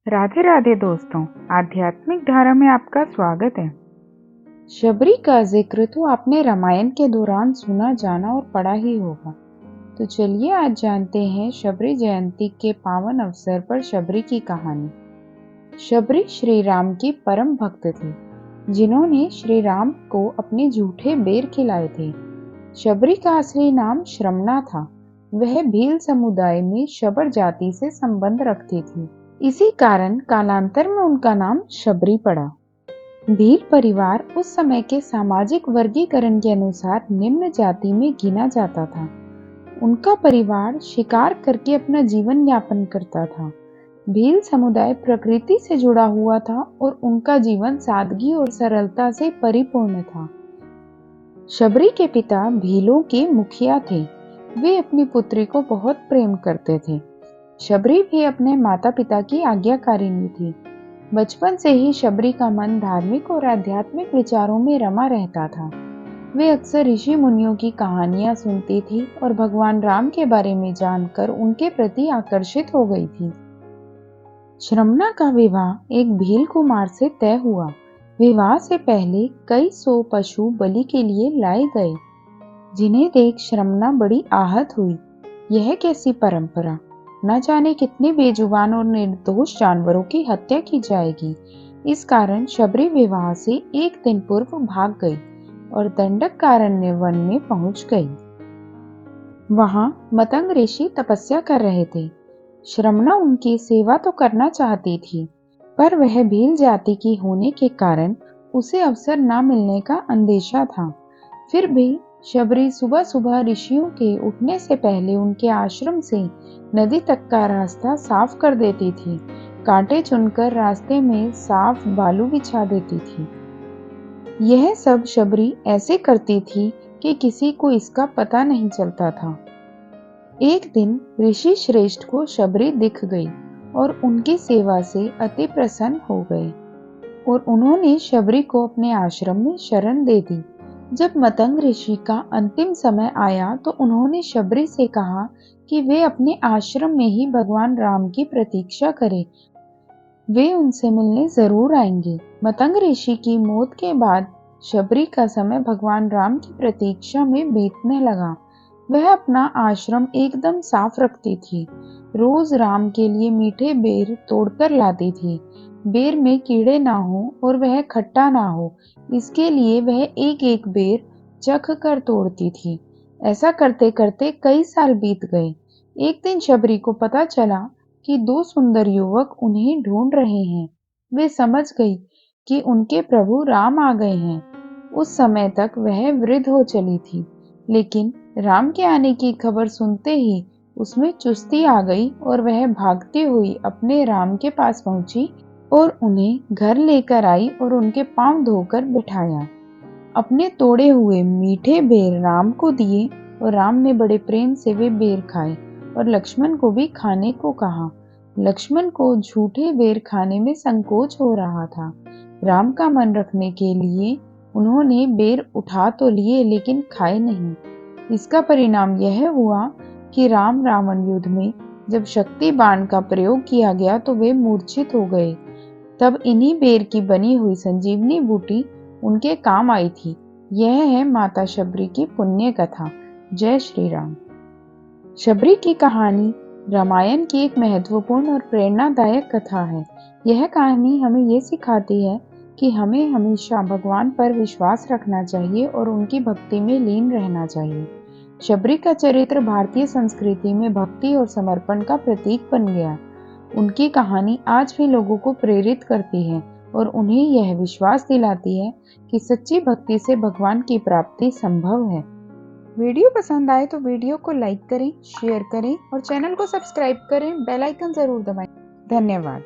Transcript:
राधे राधे दोस्तों, आध्यात्मिक धारा में आपका स्वागत है। शबरी का जिक्र तो आपने रामायण के दौरान सुना, जाना और पढ़ा ही होगा। तो चलिए आज जानते हैं शबरी जयंती के पावन अवसर पर शबरी की कहानी। शबरी श्री राम की परम भक्त थे, जिन्होंने श्री राम को अपने झूठे बेर खिलाए थे। शबरी का असली नाम श्रमणा था। वह भील समुदाय में शबर जाति से संबंध रखती थी। इसी कारण कालांतर में उनका नाम शबरी पड़ा। भील परिवार उस समय के सामाजिक वर्गीकरण के अनुसार निम्न जाति में गिना जाता था। उनका परिवार शिकार करके अपना जीवन यापन करता था। भील समुदाय प्रकृति से जुड़ा हुआ था और उनका जीवन सादगी और सरलता से परिपूर्ण था। शबरी के पिता भीलों के मुखिया थे। वे अपनी पुत्री को बहुत प्रेम करते थे। शबरी भी अपने माता पिता की आज्ञाकारिणी थी। बचपन से ही शबरी का मन धार्मिक और आध्यात्मिक विचारों में रमा रहता था। वे अक्सर ऋषि मुनियों की कहानियां सुनती थी और भगवान राम के बारे में जानकर उनके प्रति आकर्षित हो गई थी। श्रमणा का विवाह एक भील कुमार से तय हुआ। विवाह से पहले कई सौ पशु बलि के लिए लाए गए, जिन्हें देख श्रमणा बड़ी आहत हुई। यह कैसी परंपरा! न जाने कितने बेजुबान और निर्दोष जानवरों की हत्या की जाएगी। इस कारण शबरी विवाह से एक दिन पूर्व भाग गई और दंडकारण्य वन में पहुंच गई। वहां मतंग ऋषि तपस्या कर रहे थे। श्रमणा उनकी सेवा तो करना चाहती थी, पर वह भील जाति की होने के कारण उसे अवसर न मिलने का अंदेशा था। फिर भी शबरी सुबह सुबह ऋषियों के उठने से पहले उनके आश्रम से नदी तक का रास्ता साफ कर देती थी। कांटे चुनकर रास्ते में साफ बालू बिछा देती थी। यह सब शबरी ऐसे करती थी कि किसी को इसका पता नहीं चलता था। एक दिन ऋषि श्रेष्ठ को शबरी दिख गई और उनकी सेवा से अति प्रसन्न हो गए और उन्होंने शबरी को अपने आश्रम में शरण दे दी। जब मतंग ऋषि का अंतिम समय आया तो उन्होंने शबरी से कहा कि वे अपने आश्रम में ही भगवान राम की प्रतीक्षा करें। वे उनसे मिलने जरूर आएंगे। मतंग ऋषि की मौत के बाद शबरी का समय भगवान राम की प्रतीक्षा में बीतने लगा। वह अपना आश्रम एकदम साफ रखती थी। रोज राम के लिए मीठे बेर तोड़कर लाती थी। बेर में कीड़े ना हो और वह खट्टा ना हो, इसके लिए वह एक एक बेर चख कर तोड़ती थी। ऐसा करते करते कई साल बीत गए। एक दिन शबरी को पता चला कि दो सुंदर युवक उन्हें ढूंढ रहे हैं। वे समझ गई कि उनके प्रभु राम आ गए हैं। उस समय तक वह वृद्ध हो चली थी, लेकिन राम के आने की खबर सुनते ही उसमें चुस्ती आ गई और वह भागती हुई अपने राम के पास पहुंची और उन्हें घर लेकर आई और उनके पांव धोकर बिठाया। अपने तोड़े हुए मीठे बेर राम को दिए और राम ने बड़े प्रेम से वे बेर खाए और लक्ष्मण को भी खाने को कहा। लक्ष्मण को झूठे बेर खाने में संकोच हो रहा था। राम का मन रखने के लिए उन्होंने बेर उठा तो लिए, लेकिन खाए नहीं। इसका परिणाम यह हुआ कि राम रावण युद्ध में जब शक्ति बाण का प्रयोग किया गया तो वे मूर्छित हो गए। तब इन्हीं बेर की बनी हुई संजीवनी बूटी उनके काम आई थी। यह है माता शबरी की पुण्य कथा। जय श्री राम। शबरी की कहानी रामायण की एक महत्वपूर्ण और प्रेरणादायक कथा है। यह कहानी हमें ये सिखाती है कि हमें हमेशा भगवान पर विश्वास रखना चाहिए और उनकी भक्ति में लीन रहना चाहिए। शबरी का चरित्र भारतीय संस्कृति में भक्ति और समर्पण का प्रतीक बन गया। उनकी कहानी आज भी लोगों को प्रेरित करती है और उन्हें यह विश्वास दिलाती है कि सच्ची भक्ति से भगवान की प्राप्ति संभव है। वीडियो पसंद आए तो वीडियो को लाइक करें, शेयर करें और चैनल को सब्सक्राइब करें। बेल आइकन जरूर दबाएं। धन्यवाद।